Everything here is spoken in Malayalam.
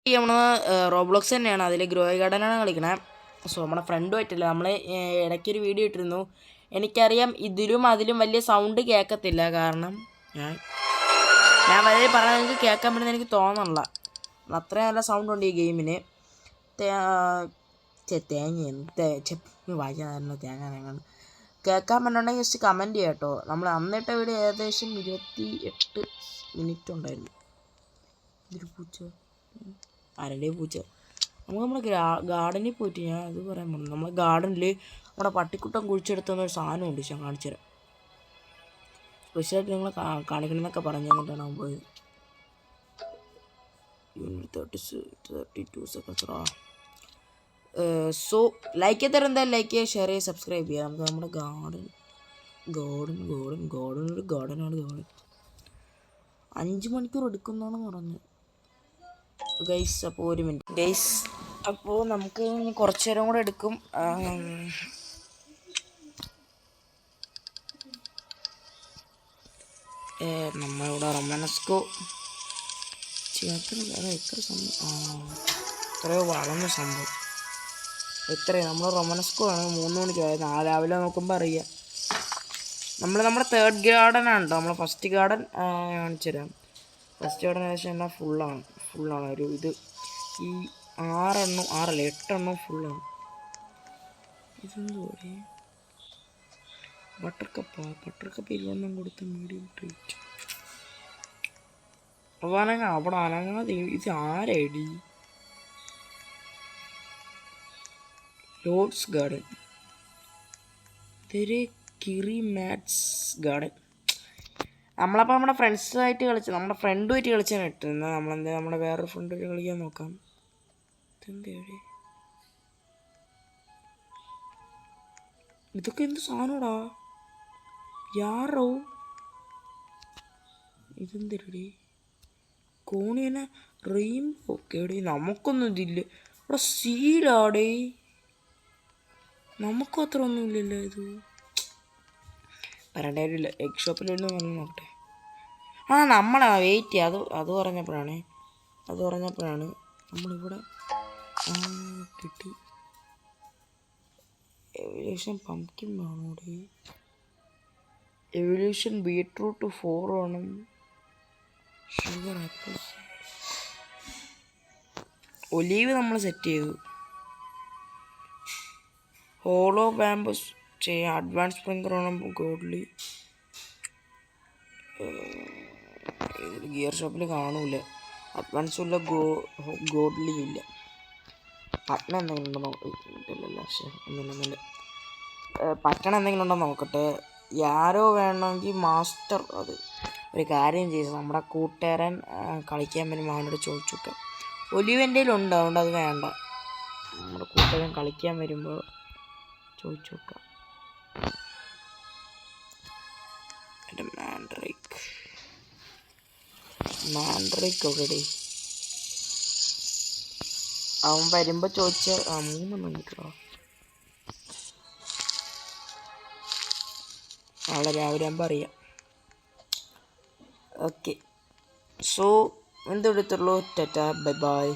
നമ്മൾ റോബ്ലോക്സ് തന്നെയാണ്, അതിൽ ഗ്രോ ഗാർഡനാണ് കളിക്കണേ. സോ നമ്മുടെ ഫ്രണ്ടുമായിട്ടില്ല, നമ്മൾ ഇടയ്ക്കൊരു വീഡിയോ ഇട്ടിരുന്നു. എനിക്കറിയാം ഇതിലും അതിലും വലിയ സൗണ്ട് കേൾക്കത്തില്ല, കാരണം ഞാൻ വളരെ പറഞ്ഞാൽ നിങ്ങൾക്ക് കേൾക്കാൻ പറ്റുന്ന എനിക്ക് തോന്നണില്ല. അത്രയും നല്ല സൗണ്ട് ഉണ്ട് ഈ ഗെയിമിന്. വായിക്കാറുണ്ട് തേങ്ങ കേൾക്കാൻ പറ്റുന്നുണ്ടെങ്കിൽ ജസ്റ്റ് കമൻറ്റ് ചെയ്യാം കേട്ടോ. നമ്മൾ അന്നിട്ട വീഡിയോ ഏകദേശം 28 മിനിറ്റ് ഉണ്ടായിരുന്നു. ഇതൊരു പൂച്ച, ആരുടെ പൂച്ച? നമുക്ക് നമ്മുടെ ഗാർഡനിൽ പോയിട്ട് ഞാൻ അത് പറയാൻ പറഞ്ഞു. നമ്മുടെ ഗാർഡനിൽ നമ്മുടെ പട്ടിക്കുട്ടം കുഴിച്ചെടുത്തുന്നൊരു സാധനമുണ്ട്, ഞാൻ കാണിച്ചു തരാം. സ്പെഷ്യലായിട്ട് നിങ്ങൾ കാണിക്കണമെന്നൊക്കെ പറഞ്ഞു തന്നിട്ടാണ് അവൻ പോയത്. 32 സെക്കൻഡ്സ്. സോ ലൈക്ക് ചെയ്താൽ എന്തായാലും ലൈക്ക് ചെയ്യുക, ഷെയർ ചെയ്യുക, സബ്സ്ക്രൈബ് ചെയ്യുക. നമുക്ക് നമ്മുടെ ഗാർഡനാണ് 5 മണിക്കൂർ എടുക്കുന്നതാണ് പറഞ്ഞത് ഗൈസ്. അപ്പോൾ 1 മിനിറ്റ് ഗൈസ്. അപ്പോൾ നമുക്ക് കുറച്ച് നേരം കൂടെ എടുക്കും. നമ്മളിവിടെ റൊമാനസ്കോ എത്രയോ വളർന്ന സംഭവം. നമ്മൾ റൊമാനസ്കോ ആണ് 3 മണിക്ക് ആയത്. രാവിലെ നോക്കുമ്പോൾ അറിയാം. നമ്മുടെ തേർഡ് ഗാർഡനാണ് കേട്ടോ. നമ്മൾ ഫസ്റ്റ് ഗാർഡൻ കാണിച്ചു തരാം. ഫസ്റ്റ് ഗാർഡൻ ഏകദേശം എന്നാൽ ഫുള്ളാണ് ഒരു ഇത്. ഈ 8 ഫുള്ളാണ്. ഇതെന്തോ ബട്ടർ കപ്പ് 21 കൊടുത്ത മീഡിയം ട്രീറ്റ്. അവിടെ അനങ്ങാതെ ഇത് ആരടി? ലോഡ്സ് ഗാർഡൻ, ഇതൊരു കിറി മാറ്റ്സ് ഗാർഡൻ. നമ്മളപ്പോൾ നമ്മുടെ ഫ്രണ്ട്സുമായിട്ട് നമ്മുടെ ഫ്രണ്ടുമായിട്ട് കളിച്ചാണ് ഇട്ടിരുന്നത്. നമ്മുടെ വേറൊരു ഫ്രണ്ടുമായിട്ട് കളിക്കാൻ നോക്കാം. ഇതെന്തേടെ? ഇതൊക്കെ എന്ത് സാധനമാടാ യാറോ? ഇതെന്തരടി? കോണിയനെ റെയിൻബോ ഒക്കെ എവിടെ? നമുക്കൊന്നും ഇതില്ല. ഇവിടെ സീഡാടേ, നമുക്കും അത്ര ഒന്നുമില്ലല്ലോ. ഇത് പറയേണ്ട കാര്യമില്ല. എഗ് ഷോപ്പിലൊന്ന് വന്ന് നോക്കട്ടെ. നമ്മളാ വെയിറ്റ് ചെയ്യുക. അത് പറഞ്ഞപ്പോഴാണ് നമ്മളിവിടെ കിട്ടി. എവല്യൂഷൻ പംകിൻ വേണോടെ. എവല്യൂഷൻ ബീട്രൂട്ട് 4 വേണം. ഷുഗർ ആപ്പിൾ, ഒലീവ് നമ്മൾ സെറ്റ് ചെയ്തു. ഹോളോ ബാംബസ് ചെയ്യാം. അഡ്വാൻസ് സ്പ്രിംഗർ വേണം. ഗോഡ്ലി ഗിയർ ഷോപ്പിൽ കാണൂല. അഡ്വാൻസും ഇല്ല, ഗോഡ്ലിയും ഇല്ല. പട്ടണ എന്തെങ്കിലും ഉണ്ടോ? ഒന്നുമില്ല. പട്ടണം എന്തെങ്കിലും ഉണ്ടോ നോക്കട്ടെ. യാരോ വേണമെങ്കിൽ മാസ്റ്റർ. അത് ഒരു കാര്യം ചെയ്തു, നമ്മുടെ കൂട്ടുകാരൻ കളിക്കാൻ വരുമ്പോൾ അവനോട് ചോദിച്ചു നോക്കാം. ഒലിവ് എൻ്റെ കയ്യിലുണ്ട്, അതുകൊണ്ട് അത് വേണ്ട. നമ്മുടെ കൂട്ടുകാരൻ കളിക്കാൻ വരുമ്പോൾ ചോദിച്ചു നോക്കാം. എൻ്റെ മാൻഡ്രേക്ക് എവിടെ? അവൻ വരുമ്പോൾ ചോദിച്ചാൽ 3 കിട്ടോ. നാളെ രാവിലെ ആകുമ്പോൾ അറിയാം. ഓക്കെ, സോ എന്തെടുത്തുള്ളൂ. Tata, bye by.